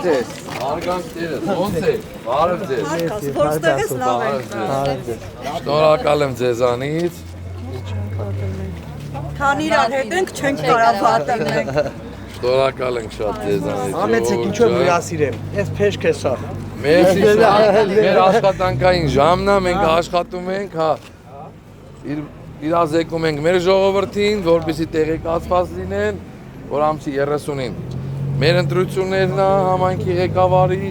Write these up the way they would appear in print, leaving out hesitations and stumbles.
ձեզ։ Արգանք դերս, ոնց է, բարև ձեզ։ Որտեղ ես լավ եք։ Շնորհակալ եմ ձեզանից։ Քան իրար հետ ենք չենք կարող պատմենք։ Շնորհակալ ենք շատ ձեզանից։ Համեցեք ինչու հյուրասիրեմ։ Այս փեշք է սա։ Մեր աշխատանքային ժամն է, մենք աշխատում ենք, հա։ Իրազեկում ենք մեր ժողովրդին, որպեսզի տեղեկացված լինեն, որ ամսի 30-ին մեր ընտրություններն է համայնքի ղեկավարի,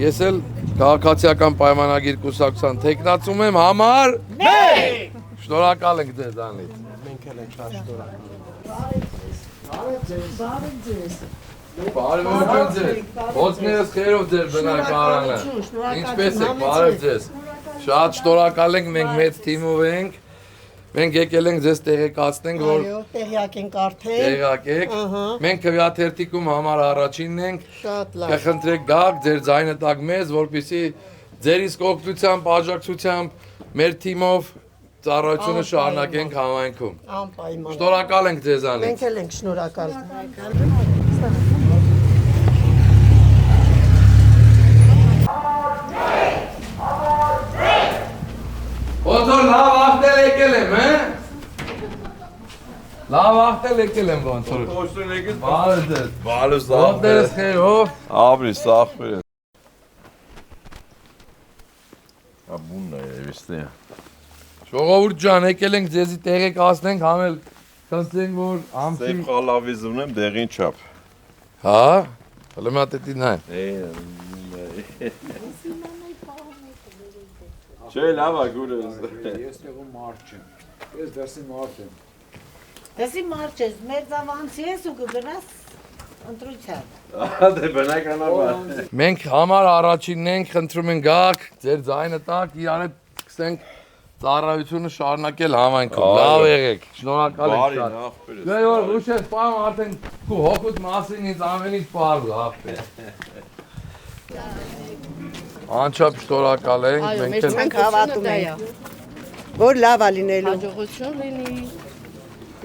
ես էլ քաղաքացիական պայմանագիր կուսակցության թեկնածում եմ համար շնորհակալ ենք ձեզանից։ Մենք էլ ենք շատ շնորհակալ։ Բարև ձեզ։ Ոսներս խերով ձեր բնակարանը։ Ինչպես եք, բարև ձեզ։ Շատ շնորհակալ ենք, մենք մեծ թիմով ենք։ Մենք եկել ենք ձեզ տեղեկացնենք, որ Այո, տեղյակ ենք արդեն։ տեղյակ եք։ Մենք քվեաթերթիկում համար առաջինն ենք։ Շատ լավ։ Կխնդրեք գաք, ձեր ձայնը տակ մեզ, որպեսզի ձեր իսկ օգնությամբ, աջակցությամբ մեր թիմով ծառայությունը շարունակենք համայնքում։ Անպայման։ Շնորհակալ ենք ձեզանից։ Մենք էլ ենք շնորհակալ։ Ոնց լավ ախտել եկել եմ, հե՞։ Լավ ախտել եկել եմ ոնց որ։ Ոստուն եկել։ Բարև ձեզ։ Բարև Ոտներս խերով։ Ապրի սախվեր։ Աբունն է, վիստե։ Ժողովուրդ ջան, եկել ենք ձեզի տեղեկացնենք, համել խնդրենք որ ամսի Սեփ խալավիզ ունեմ դեղին չափ։ Հա, հլմատետին այն։ Չէ, լավ է գուրը։ Ես տեղում մարդ չեմ, ես դասի մարդ եմ։ Դասի մարդ ես, մեր ծավանցի ես ու կգնաս ընտրության։ Դե բնականաբար։ Մենք համար առաջինն ենք, խնդրում ենք գաք, ձեր ձայնը տակ, իրար հետ սկսենք ծառայությունը շարունակել համայնքում։ Լավ եղեք, շնորհակալ ենք Բարի շատ։ ախպեր։ Դե որ ուշ ես պարում արդեն քո հոգուտ մասին ինձ ամեն ինչ պարու, ախպեր։ Անչափ շնորհակալ ենք, մենք էլ Մենք հավատում ենք, որ լավ է լինելու։ Հաջողություն լինի,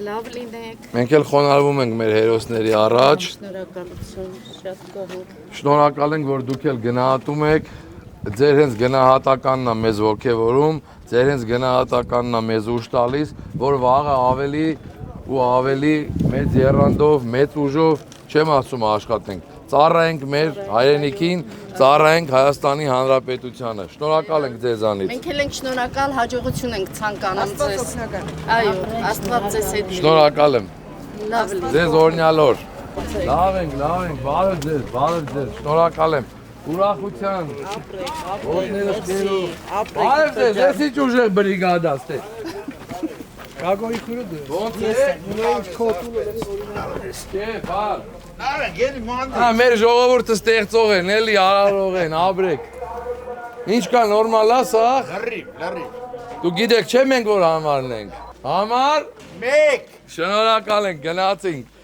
լավ լինեք, Մենք էլ խոնարհվում ենք մեր հերոսների առաջ։ շնորհակալություն, շատ կողմ։ Շնորհակալ ենք, որ դուք էլ գնահատում եք, ձեր հենց գնահատականն է մեզ ոգևորում, ձեր հենց գնահատականն է մեզ ուժ տալիս, որ վաղը ավելի ու ավելի մեծ եռանդով, մեծ ուժով, չեմ ասում աշխատենք, ծառայենք մեր հայրենիքին, ծառայենք Հայաստանի Հանրապետությանը։ Շնորհակալ ենք ձեզանից։ Մենք էլ ենք շնորհակալ, հաջողություն ենք ցանկանում ձեզ։ Այո, Աստված ձեզ հետ լինի։ Շնորհակալ եմ։ Լավ լինի։ Ձեզ օրհնյալ օր։ Լավ ենք, բարև ձեզ, շնորհակալ եմ։ Ուրախության։ Ոտներս քերով։ Բարև ձեզ, ես ինչ ուժեղ բրիգադա ստե։ Գագոյի քուրը դու։ Ոնց է։ Ինչ քոտու։ Չէ, բար։ Հա, մեր ժողովուրդը ստեղծող են, էլի արարող են, ապրեք։ Ինչ կա, նորմալ է սա։ Լրիվ։ Դու գիտեք, չէ մենք որ համարն ենք։ Համար 1։ Շնորհակալ ենք, գնացինք։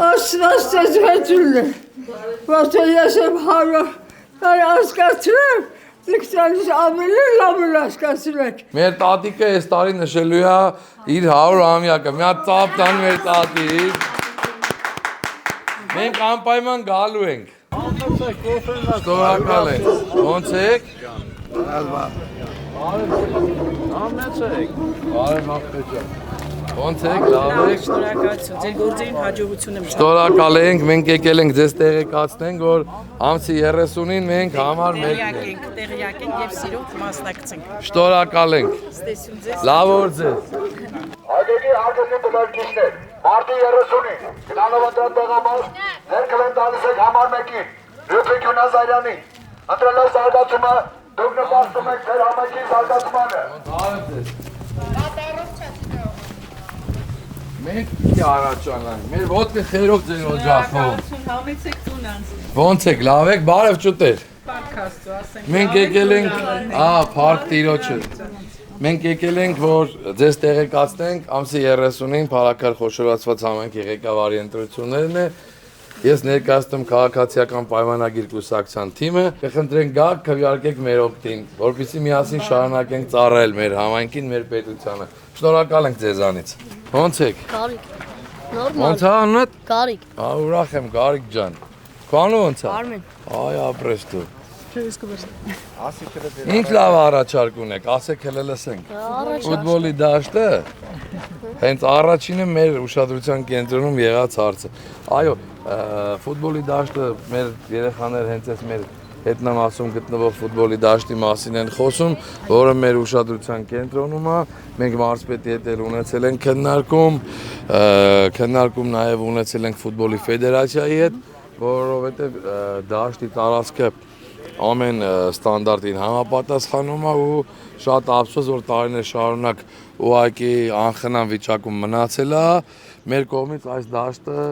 Աստված ձեզ հետ ունի, որտեղ ես եմ հարը ասկացրել, դուք ձեզ ավելի լավ ասկացրեք։ Մեր տատիկը այս տարի նշելու է իր 100-ամյակը, մի հատ ծափ տան մեր տատիկ։ Մենք անպայման գալու ենք։ Շնորհակալ ենք։ Ոնց եք։ Բարև ախպեջան։ Ոնց եք, լավ եք։ Շնորհակալություն, ձեր գործերին հաջողություն եմ։ Շնորհակալ ենք, մենք եկել ենք ձեզ տեղեկացնենք, որ ամսի 30-ին մենք համար մեկն ենք։ Տեղյակ ենք եւ սիրով մասնակցենք։ Շնորհակալ ենք։ Ստեսություն ձեզ։ Լավ օր ձեզ։ Հայկերի հարգելի բնակիչներ, մարտի 30-ին գնալով ընտրատեղամաս ներքև են տալիս եք համար 1-ին Լյուդվիգ Նազարյանին։ Ընտրելով զարգացումը դուք նպաստում եք ձեր համայնքի զարգացմանը։ Բարև ձեզ։ Մենք պիտի առաջանանք, մեր ոտքը խերով ձեր օջախով։ Համեցեք տունանց։ Ոնց եք, լավ եք, բարև ճուտեր։ Պարքաստու ասենք։ Մենք եկել ենք, փառք Տիրոջը։ Մենք եկել ենք, որ ձեզ տեղեկացնենք ամսի 30-ին Փառաքար խոշորացված համայնքի ղեկավարի ընտրություններն է։ Ես ներկայացնում քաղաքացիական պայմանագիր կուսակցության թիմը, կխնդրենք գաք քվեարկեք մեր օգտին, որպեսզի միասին շարունակենք ծառայել մեր համայնքին, մեր պետությանը։ Շնորհակալ ենք ձեզանից։ Ոնց եք։ Գարիկ։ Նորմալ։ Ոնց է անունդ։ Գարիկ։ Ուրախ եմ, Գարիկ ջան։ Քանո ոնց է։ Արմեն։ Այ ապրես դու։ Չէ, իսկ բերս։ Ինչ լավ առաջարկ ունեք, ասեք հələ լսենք։ Ֆուտբոլի դաշտը հենց առաջինը մեր ուշադրության կենտրոնում եղած հարցը։ Այո, ֆուտբոլի դաշտը մեր երեխաները հենց այս մեր հետնամասում գտնվող ֆուտբոլի դաշտի մասին են խոսում, որը մեր ուշադրության կենտրոնում է։ Մենք մարզպետի հետ էլ ունեցել ենք քննարկում նաև ունեցել ենք ֆուտբոլի ֆեդերացիայի հետ, որովհետև դաշտի տարածքը ամեն ստանդարտին համապատասխանում է ու շատ ափսոս որ տարիներ շարունակ ուղղակի անխնամ վիճակում մնացել է մեր կողմից այս դաշտը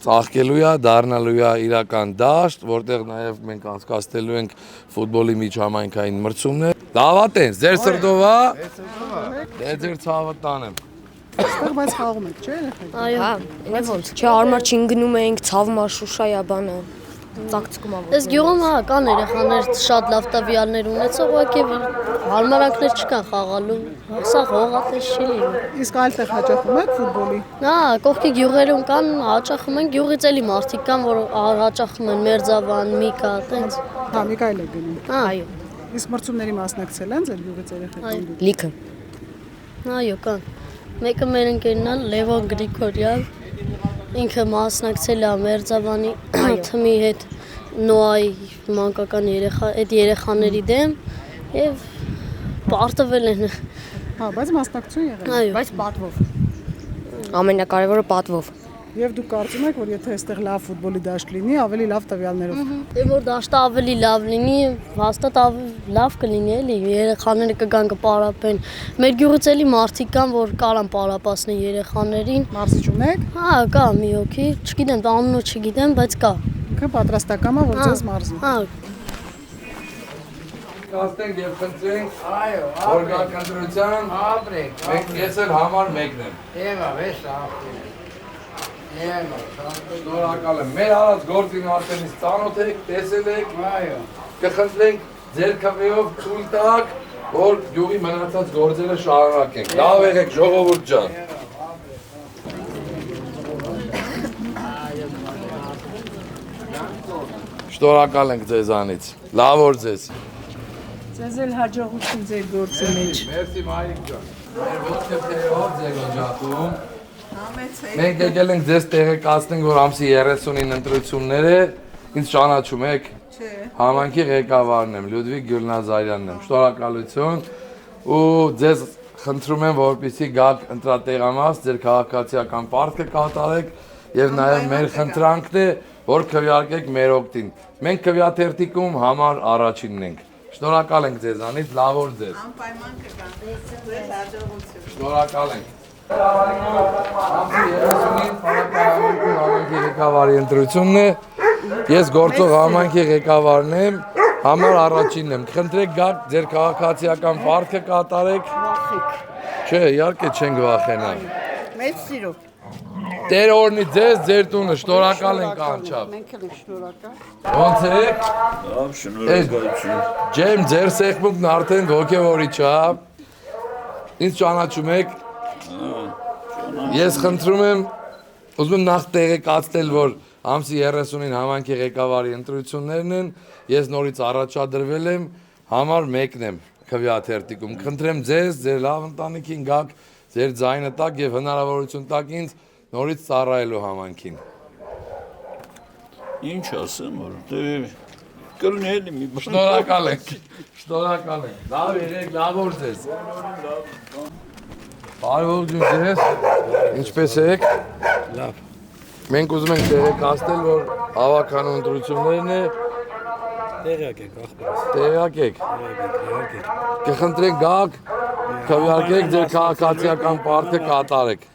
ծաղկելու է, դառնալու է իրական դաշտ, որտեղ նաև մենք անցկացնելու ենք ֆուտբոլի միջհամայնքային մրցումներ։ Լավատեն, ձեր սրտով է։ Դե ձեր ցավը տանեմ։ Այստեղ բայց խաղում եք, չէ՞ երեխեք։ Այո։ Ոնց։ Չէ, արմար չինգնում էինք, ցավմա Շուշայա բանը։ Ծակծկում ա։ Այս գյուղում հա կան երեխաներ շատ լավ տվյալներ ունեցող, ուղղակի հարմարանքներ չկան խաղալու։ Սա հողատես չի լինում։ Իսկ այլտեղ հաճախում եք ֆուտբոլի։ Հա, կողքի գյուղերում կան, հաճախում են գյուղից էլի մարդիկ կան, որ հաճախում են Մերձավան, Միկա, տենց։ Հա, Միքայել եք գնում։ Այո։ Իսկ մրցումների մասնակցել են ձեր գյուղից երեխեքին։ Լիքը։ Այո, կան։ Մեկը մեր ընկերն է Լևոն Գրիգորյան։ Ինքը մասնակցել է Մերձավանի թմի հետ Նոայի մանկական երեխաների դեմ եւ պարտվել են։ Հա, բայց մասնակցություն եղել։ Այո, բայց պատվով։ Ամենակարևորը պատվով։ Եվ դուք կարծում եք, որ եթե այստեղ լավ ֆուտբոլի դաշտ լինի, ավելի լավ տվյալներով։ Դե որ դաշտը ավելի լավ լինի, հաստատ լավ կլինի էլի, երեխաները կգան կպարապեն։ Մեր գյուղից էլի մարդիկ կան, որ կարան պարապացնել երեխաներին։ Մարզիչ ունեք։ Հա, կա մի հոգի, չգիտեմ, անունը չգիտեմ, բայց կա։ Ինքը պատրաստական է, որ ձեզ մարզի։ Հա։ Կաստենք եւ խնդրենք, որ գաք ընտրության, մենք ես էլ համար մեկն եմ։ Շնորհակալ եմ։ Մեր արած գործին արդենից ծանոթ եք, տեսել եք, կխնդրենք ձեր քվեով ցույց տաք, որ գյուղի մնացած գործերը շարունակենք։ Լավ եղեք, ժողովուրդ ջան։ Շնորհակալ ենք ձեզանից։ Լավ օր ձեզ։ Ձեզ էլ հաջողություն ձեր գործի մեջ։ Մերսի Մարիկ ջան։ Մեր ոտքը թեով ձեր օջախում։ Մենք եկել ենք ձեզ տեղեկացնենք, որ ամսի 30-ին ընտրություններ է, ինձ ճանաչում եք։ Չէ։ Համանքի ղեկավարն եմ, Լյուդվիգ Գյուլնազարյանն եմ։ Շնորհակալություն ու ձեզ խնդրում եմ, որպեսզի գաք ընտրատեղամաս, ձեր քաղաքացիական պարտքը կատարեք եւ նաեւ մեր խնդրանքն է, որ քվեարկեք մեր օգտին։ Մենք քվեաթերթիկում համար առաջինն ենք։ Շնորհակալ ենք ձեզանից, լավ օր ձեզ։ Անպայման կգան։ Ձեզ հաջողություն։ Շնորհակալ ենք։ Համանքի ղեկավարի ընտրությունն է, ես գործող համանքի ղեկավարն եմ, համար առաջինն եմ, խնդրեք գաք ձեր քաղաքացիական պարտքը կատարեք, չէ, իհարկե չենք վախենա, Մեծ սիրով։ Տեր օրնի ձեզ, ձեր տունը, շնորհակալ ենք անչափ, Մենք էլ շնորհակալ։ ոնց եք, Լավ, շնորհակալություն։ ջեմ ձեր սեղմունքն արդեն ոգևորիչ է, ինձ ճանաչում եք, ես խնդրում եմ, ուզում եմ նախ տեղեկացնել, որ ամսի 30-ին համանքի ղեկավարի ընտրություններն են, ես նորից առաջադրվել եմ, համար մեկն եմ քվեաթերթիկում, խնդրեմ ձեզ, ձեր լավ ընտանիքին գաք, ձեր ձայնը տաք եւ հնարավորություն տաք ինձ նորից ծառայելու համանքին։ Ինչ ասեմ, որ կլներ մի բան։ Շնորհակալ ենք, շնորհակալ ենք, լավ եղեք, լավ օր ձեզ։ Բարևողջույն ձեզ, ինչպես եք։ Լավ։ Մենք ուզում ենք տեղեկացնել, որ հավաքանու ընտրություններն է։ Տեղյակ եք, ախպերս։ Տեղյակ եք։ Կխնդրենք գաք, քվեարկեք ձեր քաղաքացիական պարտքը կատարեք։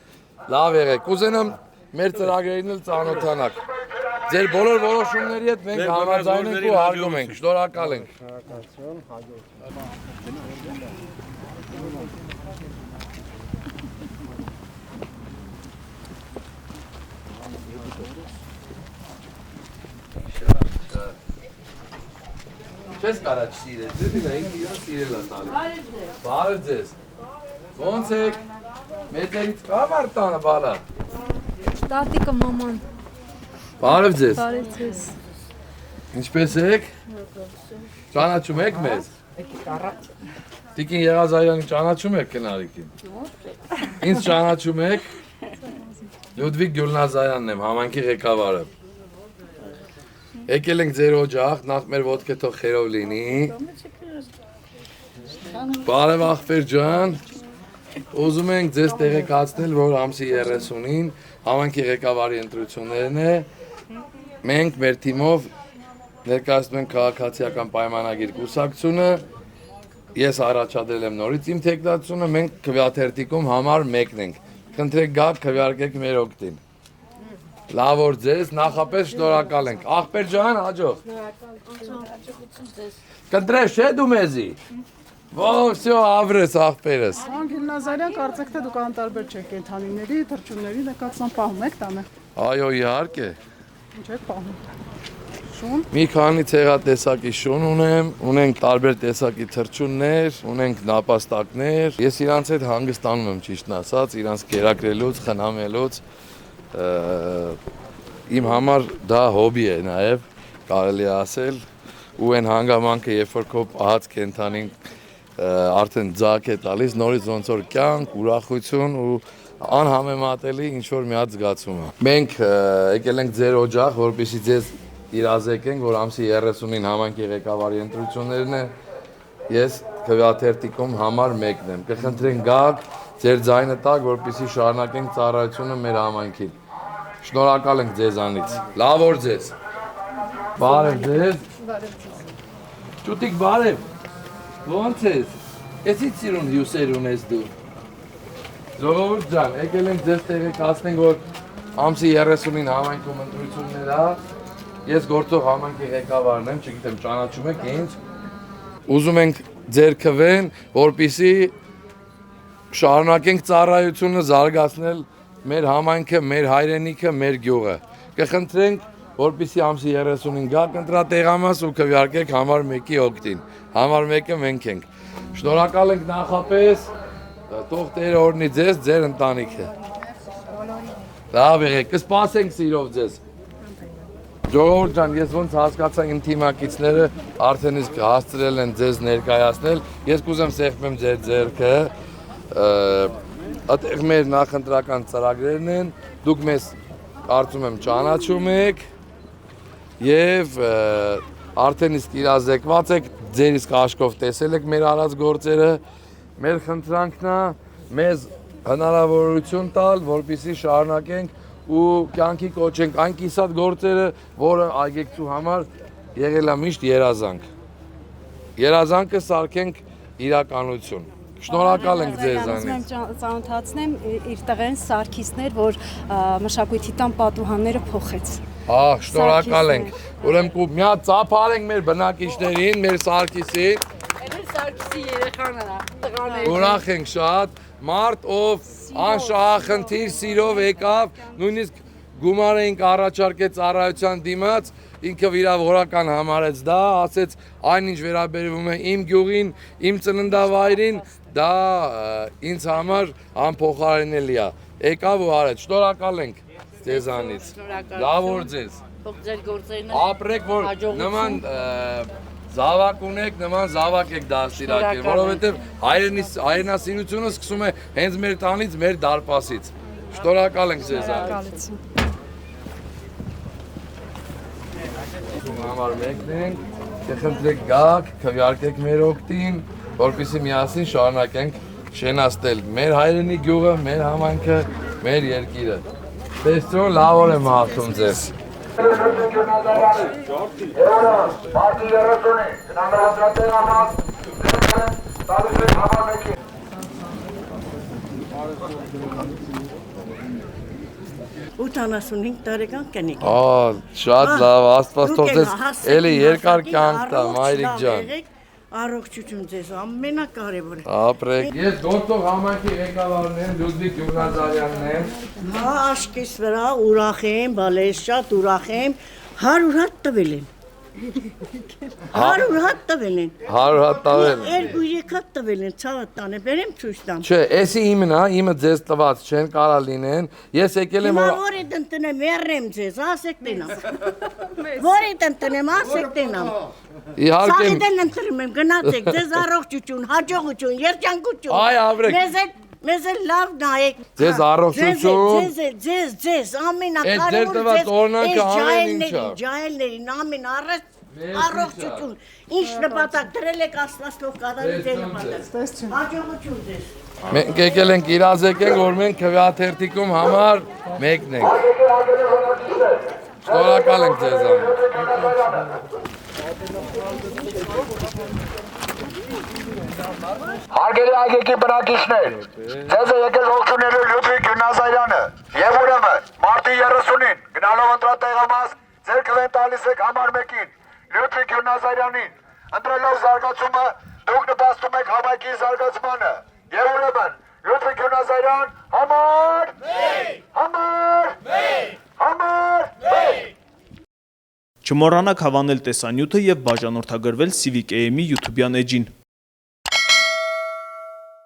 Լավ եղեք։ Կուզենամ մեր ծրագրերին էլ ծանոթանաք։ Ձեր բոլոր որոշումների հետ մենք համաձայն ենք ու հարգում ենք։ Շնորհակալ ենք։ Չես կարա չսիրել, ձեզ ինա ինքը իրան սիրել է տալի։ Բարև ձեզ։ Ոնց եք, մեծերից կա մարդանը բալա։ Տատիկը մաման։ Բարև ձեզ։ Բարև ձեզ։ Ինչպես եք։ Ճանաչում եք մեզ։ Տիկին Եղազարյանի ճանաչում եք կնարիքին։ Ինձ ճանաչում եք։ Լյուդվիգ Գյուլնազարյանն եմ, համայնքի ղեկավարը։ Եկել ենք ձեր օջախ, նախ մեր ոտքը թող խերով լինի։ Բարև ախպեր ջան, ուզում ենք ձեզ տեղեկացնել, որ ամսի 30-ին համայնքի ղեկավարի ընտրություններն է։ Մենք մեր թիմով ներկայացնում ենք քաղաքացիական պայմանագիր կուսակցությունը։ Ես առաջադրել եմ նորից իմ թեկնածությունը, մենք քվեաթերթիկում համար մեկն ենք։ Խնդրեք գաք քվեարկեք մեր օգտին։ Լավ որ ձեզ, նախապես շնորհակալ ենք։ Ախպեր ջան, հաջող։ Կընտրես չէ դու մեզի։ Всё, ավրես ախպերս։ Պարոն Գիլնազարյան, կարծեք թե դուք անտարբեր չեք կենդանիների, թռչունների նկատմամբ պահում եք տանը։ Այո, իհարկե։ Ինչ եք պահում։ Շուն։ Մի քանի ցեղատեսակի շուն ունենք տարբեր տեսակի թռչուններ, ունենք նապաստակներ։ Ես իրանց հետ հանգստանում եմ ճիշտն ասած, իրանց կերակրելուց, խնամելուց։ Իմ համար դա հոբի է նաև, կարելի է ասել, ու այն հանգամանքը, երբ որ քո պահած կենդանին արդեն ձակ է տալիս, նորից ոնց որ կյանք, ուրախություն ու անհամեմատելի ինչ-որ մի հատ զգացում է։ Մենք եկել ենք ձեր օջախ, որպեսզի ձեզ իրազեկենք, որ ամսի 30-ին համայնքի ղեկավարի ընտրություններն է, ես քվեաթերթիկում համար մեկն եմ։ Կխնդրենք գաք, ձեր ձայնը տաք, որպեսզի շարունակենք ծառայությունը մեր համայնքին։ Շնորհակալ ենք ձեզանից։ Լավ օր ձեզ։ Բարև ձեզ։ Ճուտիկ բարև։ Ո՞նց ես։ Էսի ծիրուն հյուսեր ունես դու։ Ժողովուրդ ջան, եկել ենք ձեզ տեղեկացնենք, որ ամսի 30-ին համայնքում ընտրություններ է։ Ես գործող համայնքի ղեկավարն եմ, չգիտեմ ճանաչում եք ինձ։ Ուզում ենք ձեր քվեն, որպեսզի շարունակենք ծառայությունը զարգացնել մեր համայնքը, մեր հայրենիքը, մեր գյուղը։ Կխնդրենք, որպեսզի ամսի 30-ին գաք ընտրատեղամաս ու քվեարկեք համար մեկի օգտին։ Համար մեկը մենք ենք։ Շնորհակալ ենք նախապես, թող Տերը օրհնի ձեզ, ձեր ընտանիքը։ Լավ եղեք, կսպասենք սիրով ձեզ։ Ժողովուրդ ջան, ես ոնց հասկացա իմ թիմակիցները արդեն իսկ հասցրել են ձեզ ներկայացնել, ես կուզեմ սեղմեմ ձեր ձեռքը, այդտեղ մեր նախընտրական ծրագրերն են, դուք մեզ կարծում եմ ճանաչում եք եւ արդեն իսկ իրազեկված եք, ձեր իսկ աշկով տեսել եք մեր արած գործերը, մեր խնդրանքն է մեզ հնարավորություն տալ, որպեսզի շարունակենք ու կյանքի կոչենք այն կիսատ գործերը, որը այգեկցու համար եղել է միշտ երազանք։ Երազանքը սարքենք իրականություն։ Շնորհակալ ենք ձեզանից։ Ծանոթացնեմ իր տղեն Սարգիսներ, որ մշակույթի տան պատուհանները փոխեց։ Շնորհակալ ենք։ Ուրեմն մի հատ ծափ արենք մեր բնակիչներին, մեր Սարգիսին։ Սարգիսի երեխան է, տղաներ։ Ուրախ ենք շատ, մարդ ով անշահախնդիր սիրով եկավ, նույնիսկ գումար էինք առաջարկեց ծառայության դիմաց, ինքը վիրավորական համարեց դա, ասեց այնինչ վերաբերվում է իմ գյուղին, իմ ծննդավայրին, դա ինձ համար անփոխարինելի է։ Եկավ ու արեց, շնորհակալ ենք ձեզանից։ Լավ օր ձեզ։ Թող ձեր գործերն ապրեք, որ նման զավակ ունեք, նման զավակ եք դաստիարակել, որովհետև հայրենասիրությունը սկսում է հենց մեր տանից, մեր դարպասից։ Շնորհակալ ենք ձեզանից։ Համար մեկն ենք, կխնդրեք գաք, քվեարկեք մեր օգտին, որպեսզի միասին շարունակենք շենացնել մեր հայրենի գյուղը, մեր համայնքը, մեր երկիրը։ Տեսնո լավ օր եմ հաղթում ձեզ։ Մարտի 30-ին հնարավորատեղամաս 85 տարեկան կնիկ։ Շատ լավ, Աստված թող ձեզ էլի երկար կյանք տա, մայրիկ ջան։ Առողջություն ձեզ ամենակարևորը։ Ապրեք։ Ես գործող համայնքի ղեկավարն եմ, Լյուդվիգ Գյուլնազարյանն եմ։ Աշկիս վրա ուրախ եմ, բալես շատ ուրախ եմ, 100 հատ տվել եմ։ 100 հատ տվել են։ 100 հատ տվել։ 2-3 հատ տվել են, ցավը տանը, բերեմ ցույց տամ։ Չէ, էսի իմն է, իմը ձեզ տված չեն կարա լինեն։ Ես եկել եմ Հիմա որի տնտնեմ, երրեմ ձեզ, ասեք տենամ։ Որի տնտնեմ, ասեք տենամ։ Իհարկե։ Սաղիդեն ընտրում եմ, գնացեք, ձեզ առողջություն, հաջողություն, երջանկություն։ Այ ավրեք։ Մեզ էլ լավ նայեք։ Ձեզ առողջություն։ Ձեզ ամենակարևորը ջահելներին ամեն առողջություն։ Ինչ նպատակ դրել եք Աստված թող կատարի ձեր նպատակ։ Հաջողություն ձեզ։ Մենք եկել ենք իրազեկենք, որ մենք քվեաթերթիկում համար մեկն ենք։ Շնորհակալ ենք ձեզանից։ Հարգելի այգեկի բնակիչներ, ձեզ է եկել ողջունելու Լյուդվիգ Գյունազարյանը եւ ուրեմն մարտի 30-ին գնալով ընտրատեղամաս ձեր կվեն տալիս եք համար 1-ին Լյուդվիգ Գյունազարյանին ընտրելով զարգացումը դուք նպաստում եք համայնքի զարգացմանը եւ ուրեմն Լյուդվիգ Գյունազարյան համար 1 Չմոռանաք հավանել տեսանյութը եւ բաժանորդագրվել Civic AM-ի YouTube-յան էջին։